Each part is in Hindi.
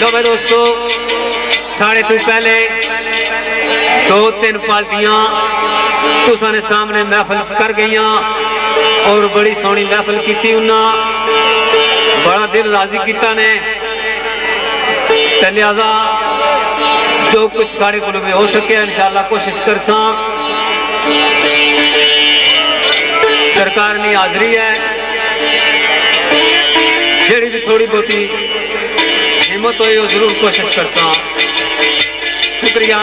तो भाई दोस्तों साढ़े तू पहले 2-3 पार्टियां तुसाने सामने महफिल कर गई और बड़ी सोहनी महफिल की उन्हें बड़ा दिल राजी किया ने। लिहाजा जो कुछ साढ़े को हो सके इंशाअल्लाह कोशिश कर सा। सरकार की हाजरी है जेड़ी भी थोड़ी बहुती हिम्मत हो जरूर कोशिश करता। शुक्रिया।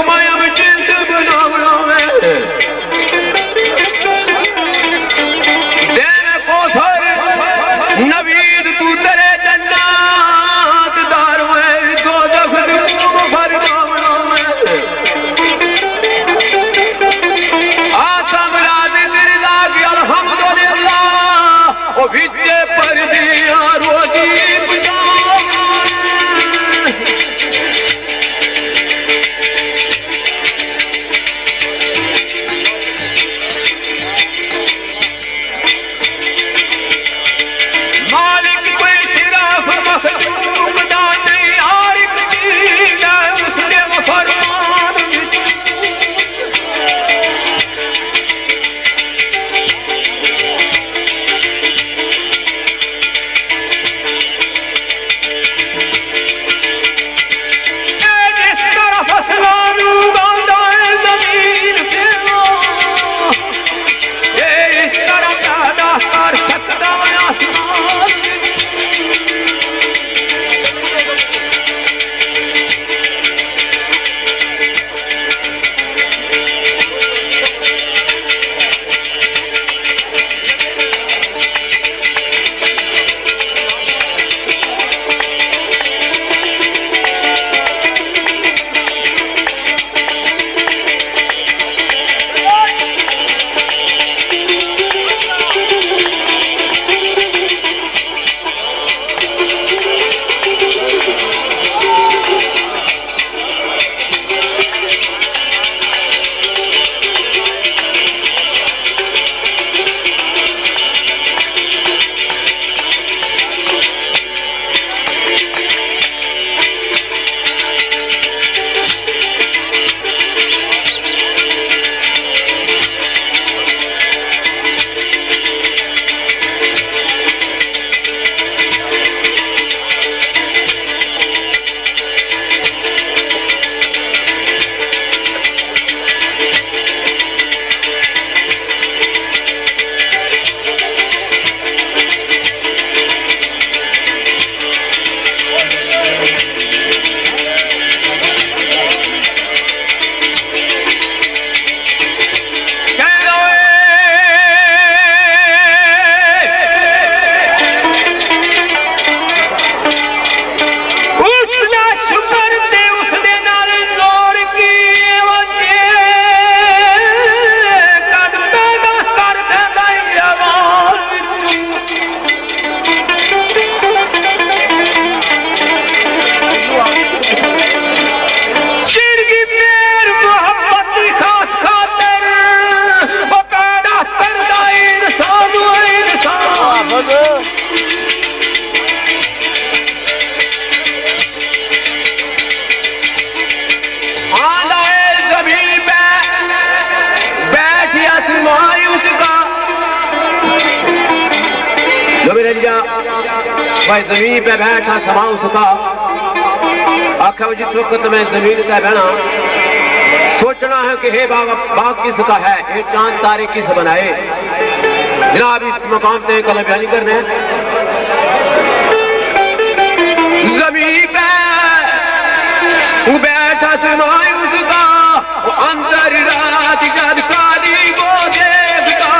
हुमायूं में जिंद बनावना है देने को सर नवीद तू तेरे जन्नत दार में दो जख्द भर जावना है आसम राज गिरदा की अल्हम्दुलिल्लाह ओ विजय पर दिया रोजी भाई जमीन पे बैठा समा उसका आखिर जिस वक्त मैं जमीन पे बैठा सोचना है कि हे बाग किसका है, ये चांद तारे किस बनाए। जनाब इस मकाम पे कल बयानी करने जमीन पे बैठा समा उसका अंदर रात जद काली वो देखता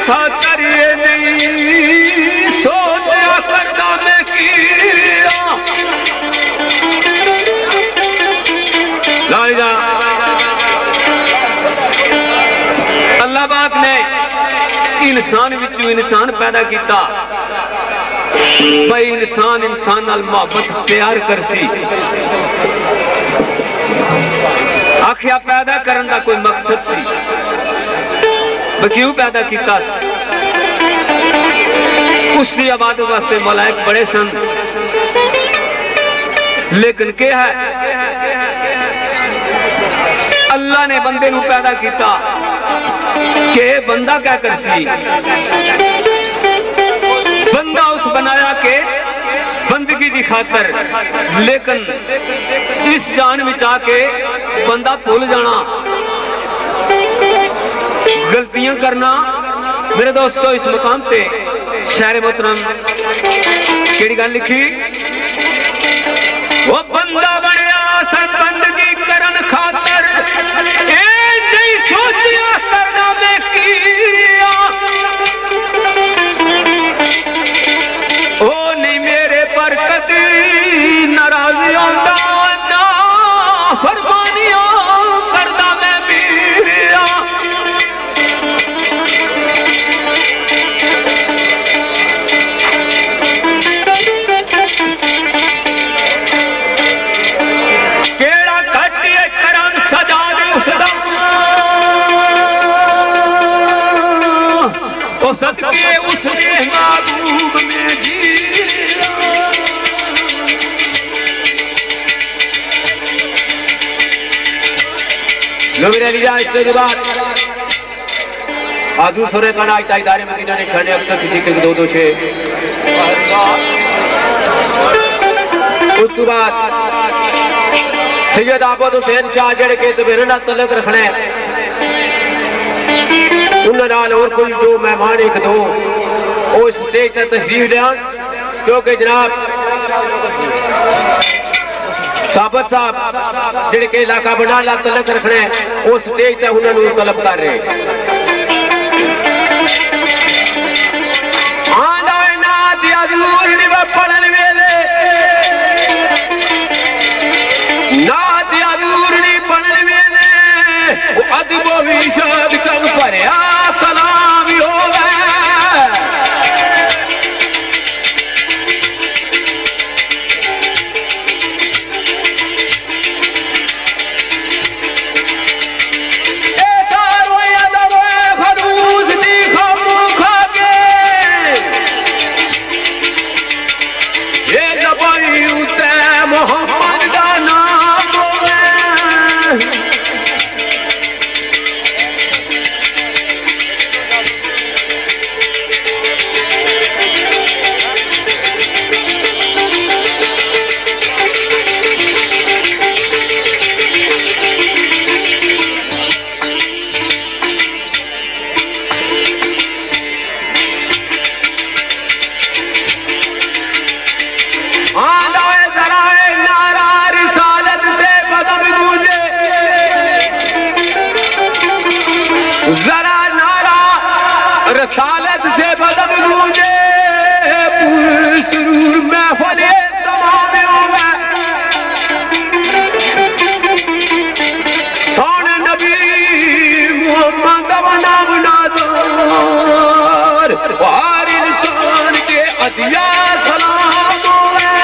खातर ये नहीं सोचा करता मैं किया। अल्लाह पाक ने इंसान विचों इंसान पैदा किया भाई इंसान इंसान नाल मोहब्बत प्यार कर सी। आखिया पैदा करने का कोई मकसद सी क्यों पैदा किया। उसकी इबादत वास्ते मलाइक बड़े सन लेकिन क्या है अल्लाह ने बंदे नू पैदा किया कि बंदा क्या कर सी। बंदा उस बनाया के बंदगी की खातर लेकिन इस जान में आके बंदा भूल जाना गलतियां करना। मेरे दोस्तों इस मुकाम पे शायर मोहतरम केड़ी गल लिखी वो बंदा बनया सन बंदगी करन खातर ए नहीं सोचिया करना मैं किया। ओ नहीं मेरे पर कदी नाराजी आंदा ना फरमानियां करदा मैं पीरिया। केड़ा कटिए करन सजा दे उसदा ओ सदके उसने महबूब में जिया। लो मेरे अलीजा इसके बाद आजू सुरे का नाच ताईदारे मदीना ने शान अख्तर सिद्दीक़ के दो शे। उसके बाद सैयद आबद हुसैन शाह जेड़े के मेरे नाल तलक रखना है उन्होंने और कोई दो मेहमान एक दो उस स्टेज तक तशरीफ लिया क्योंकि जनाब साबत साहब जेड़े के इलाका बना ला तलक रखना है उस स्टेज तक उन्होंने तलब कर रहे। पढ़न वेले नात अजूर नहीं पढ़न वेले अदबो भी शब्द चल भरिया कलाम भी होवे। जरा नारा रसालत से बदम गूंजे पुरसरूर महफिल तमाम होगा। सोने नबी मोहम्मद नाम नाज़र हर इंसान के अदिया सलाम होगा।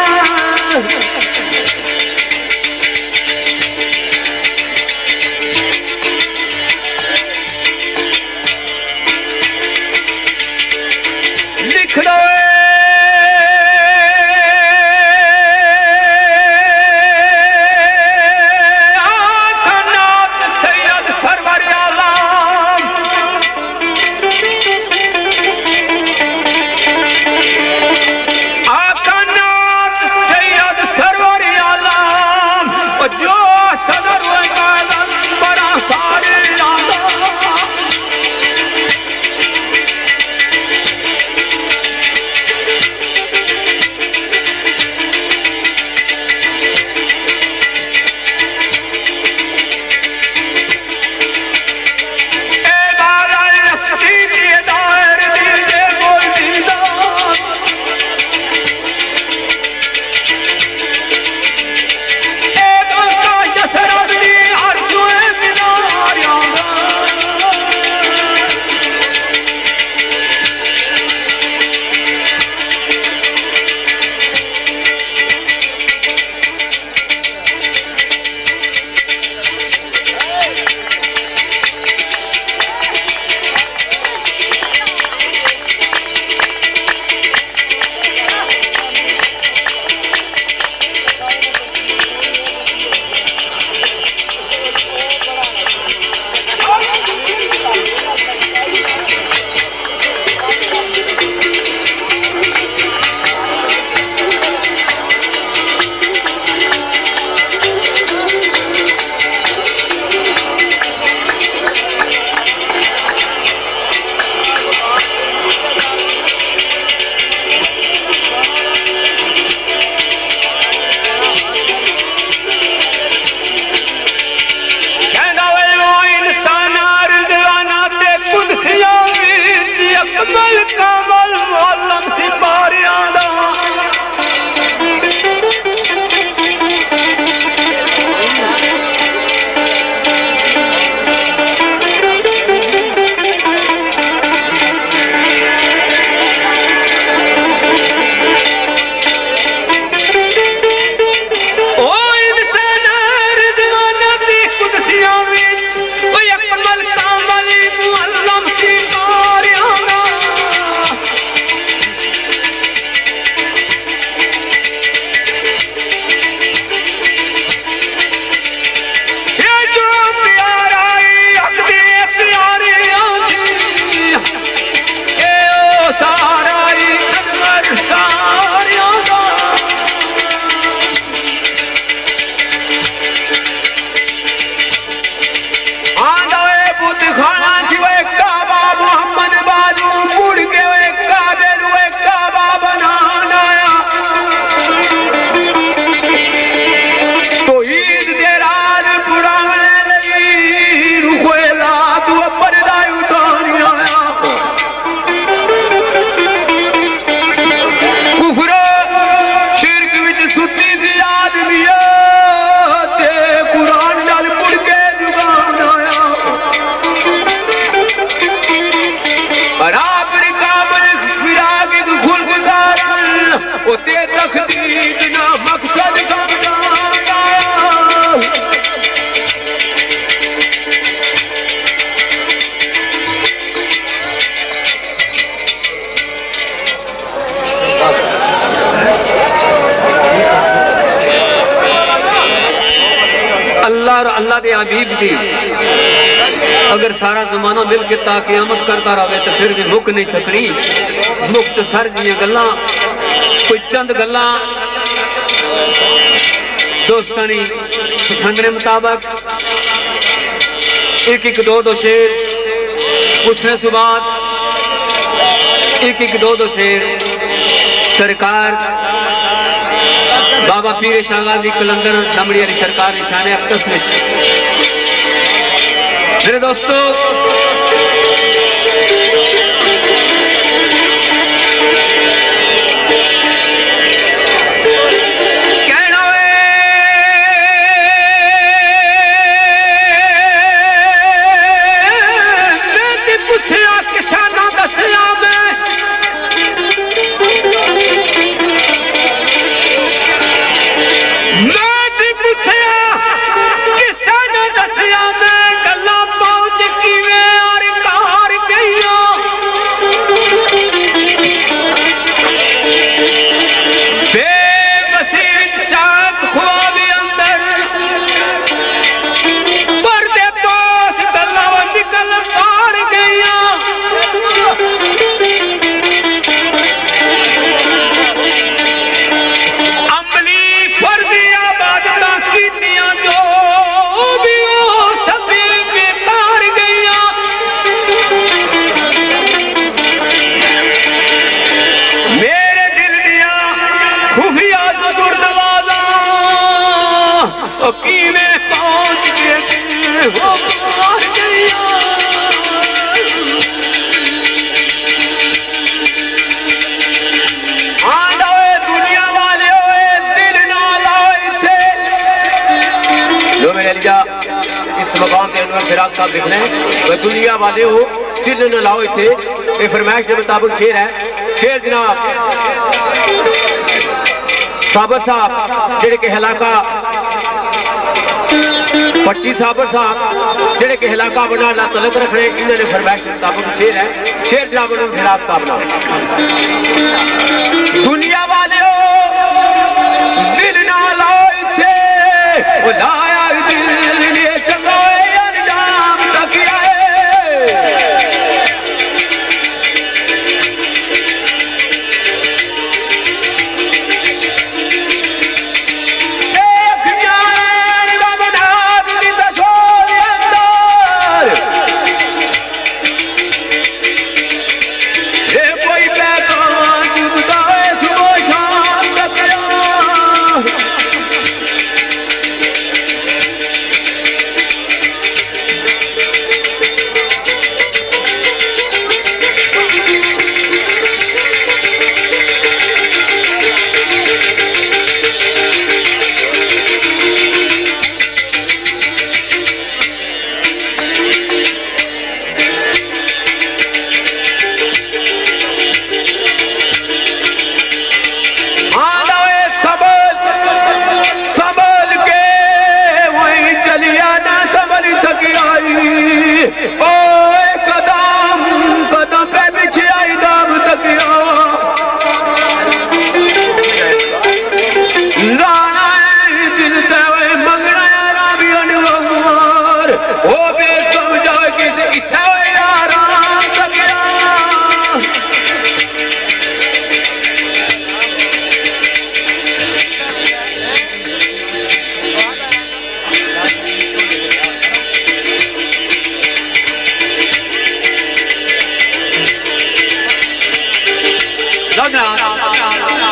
दे हबीब दी अगर सारा जमाना मिल के ता क़यामत करता रहे तो फिर भी मुक नहीं सकनी। मुख्तसर जियां गल्लां कोई चंद गल्लां दोस्तां दी पसंद के मुताबिक एक एक दो शेर उसने सुबाद एक एक दो शेर सरकार बाबा पीर शाहगाजी कलंदर दमड़ी अली सरकार निशान अक्तस में। मेरे दोस्तों साहब लिख रहे हैं दुनिया वाले हो दिल न लाओ इथे। ये फरमाइश के मुताबिक शेर है। शेर जनाब साबर साहब जेड़े के इलाका पट्टी साबर साहब जेड़े के इलाका बना ला तलक रख रहे इन्होंने फरमाइश के मुताबिक शेर है। शेर जनाब फिराक साहब ना दुनिया वाले हो दिल न लाओ इथे लाया दिल ने चंगा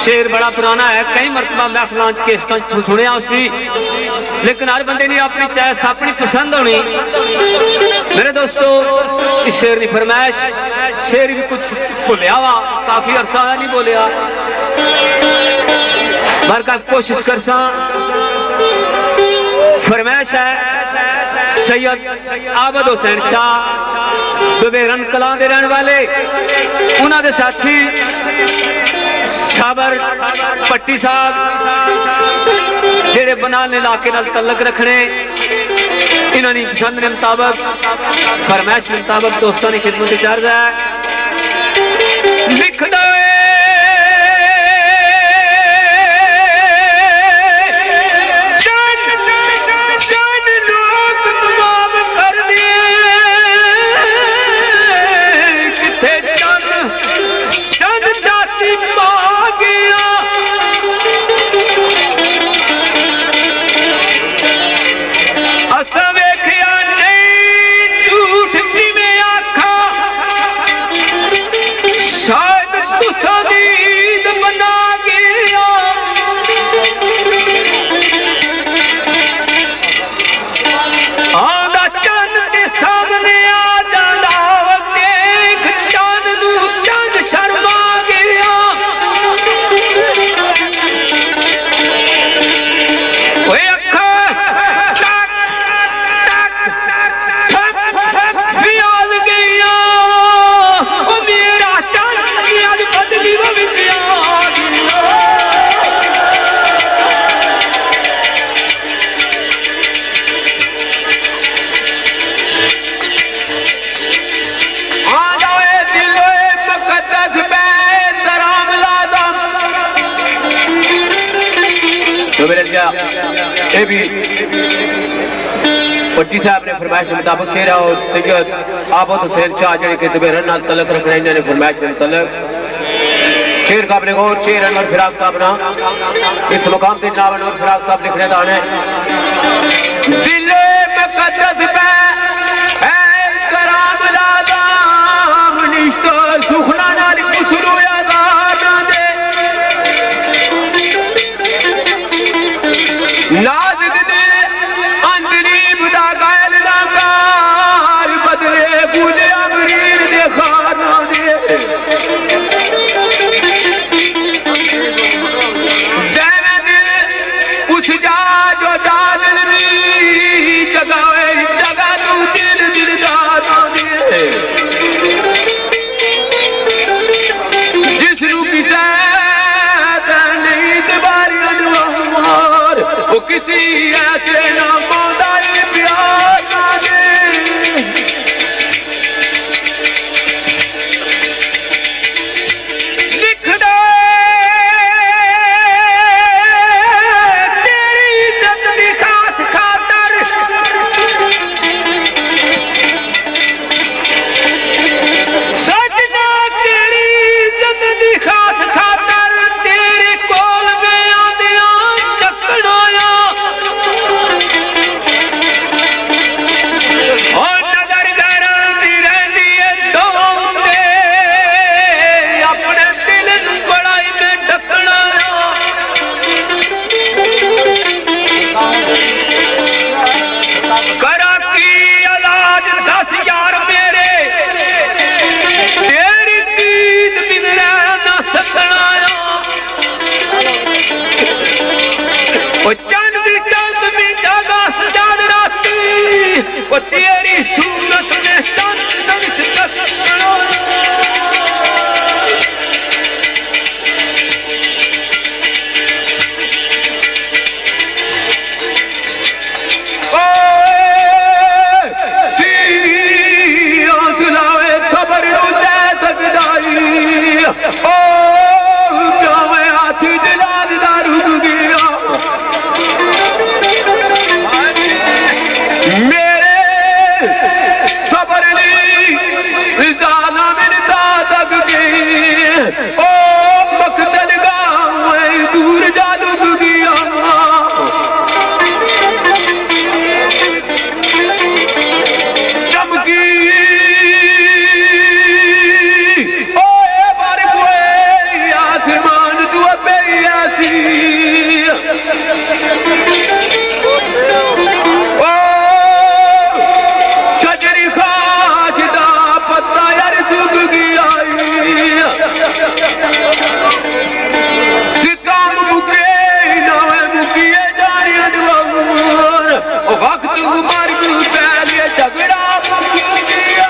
शेर बड़ा पुराना है कई मरतबा महफिलों के सुनिया उसी लेकिन हर बंदे ने अपनी चॉइस अपनी पसंद होनी। मेरे दोस्तों इस शेर की फरमाइश शेर भी कुछ भुलिया वा काफी अरसा नहीं बोलिया पर कोशिश कर सा। फरमाइश है सैयद आबद हुसैन शाह दुबेरन कलां दे रहने वाले उन्होंने साथी साबर पट्टी साहब जेड़े बनाने इलाके नाल तलक रखने इन्होंने पसंद के मुताबिक फरमाइश के मुताबिक दोस्तों की खिदमत चार्ज है। लिख दो लोग ये भी पट्टी साहब ने फरमाइश के मुताबिक शेरा और सैयद आबद हुसैन शाह जड़े के दुबेरन नाल तलक रखना इन्होंने फरमाइश के मुताबिक शेर काबले गौर शेर अनवर फिराक साहब ना इस मुकाम पे जनाब अनवर फिराक साहब लिखने दाने दिले मुकद्दस पे है कराम दाम निश्तो सुखना नाल कुसरू यादार दे नाज़िक दे अंदरी बुदा गायल नाकार बदले बूझे अमरीर दे खाना दे किसी ऐसे ना मौदाई प्यार ना दे लिख दे तेरी इज्जत की खास खातर सजना तेरी इज्जत की खास खातर तेरे कोल में आंदिया चकड़ा तेरी सूरत में सबर सकदाई ओ हाथी दिलाद दारू गया ओ मकतल गाँव दूर जादू गया चमकी ओ बार आसमान तू मेरी ऐसी ओ छजरी खाजदा पत्ता यार चुग गया सितम मुके नवे मुकिए जाने अनवर वक्त मर पहले झगड़ा मुकी गया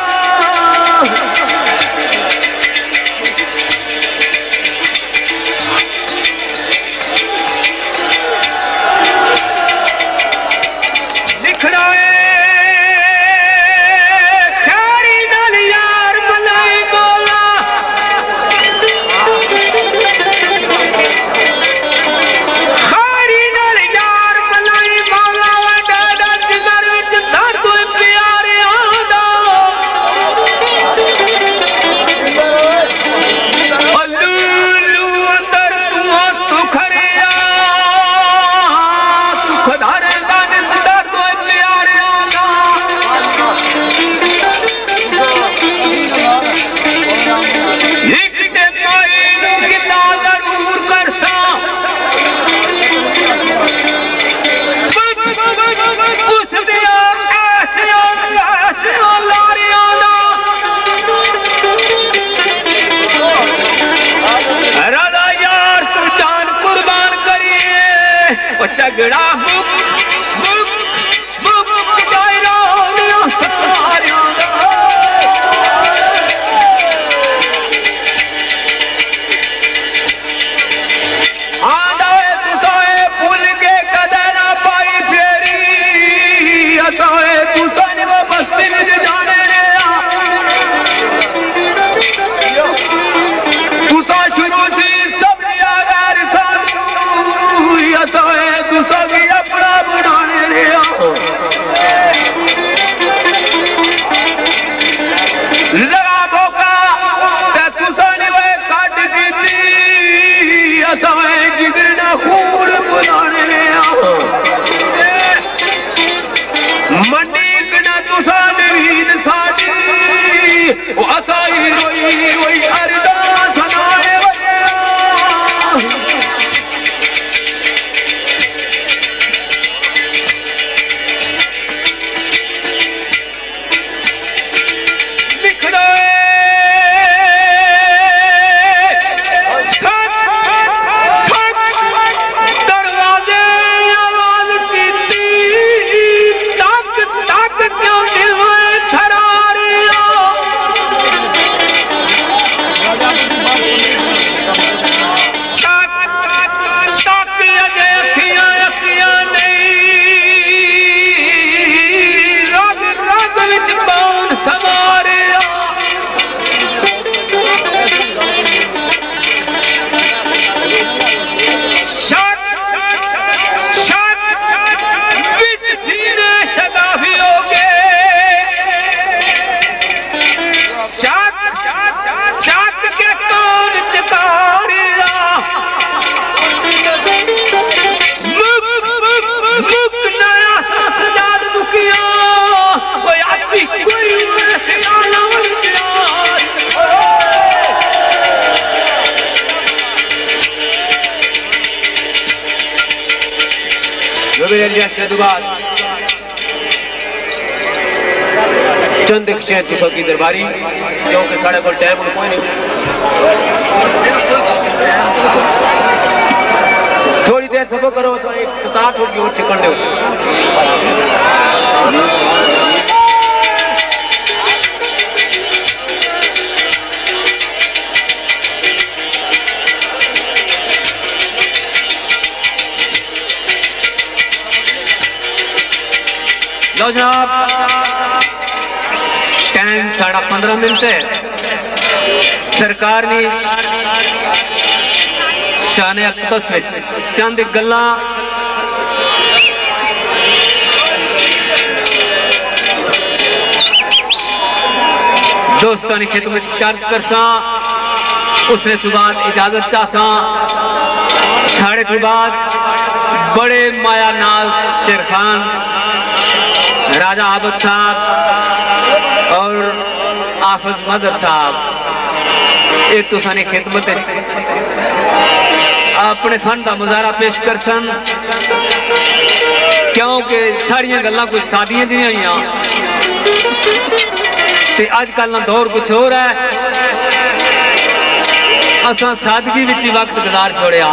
लिखना झगड़ा से दुबार चंद एक शेर तुसों की दरबारी क्योंकि साढ़े को टाइम कोई नहीं थोड़ी देर सफर करो एक सता थोड़ी और चिकन दो लो जनाब टाइम 15.5 मिनट है सरकार ने शाने अक्तस में चंद गल्लां दोस्तानी खिदमत चार्ज करसा उसने सुबाद इजाजत चासा साढ़े के बाद बड़े माया नाज शेर खान राजा आबद साहब और आफज मदर साहब एक तुसानी खिदमत अपने फन का मुजाहरा पेश कर सन क्योंकि सारिया गल्लां कुछ सादियां जिहियां होइयां ते अजकल ना दौर कुछ होर है असां सादगी विच ही वक्त गुजार छोड़िया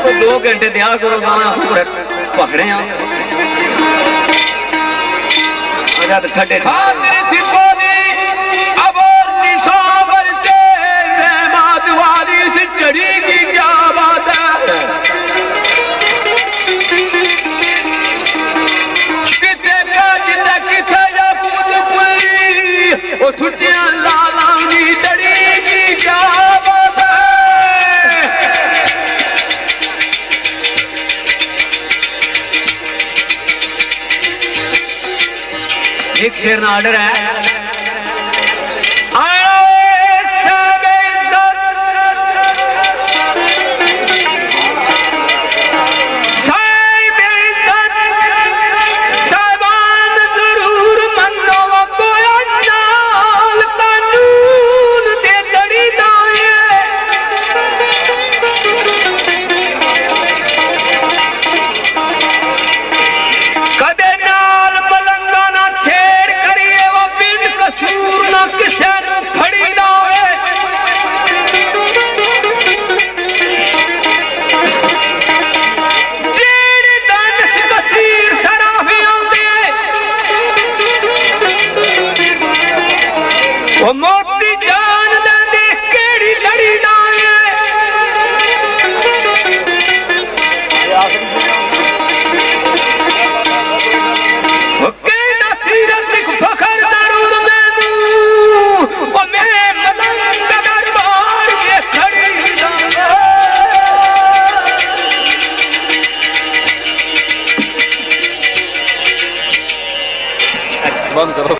को 2 घंटे दिया करो गाना पकड़े ठंडे चढ़ी की क्या बात है कितने का जितना कितना या पूछ पूरी वो सुचिया लालांगी चढ़ी की क्या बात है। एक शेर ना ऑर्डर है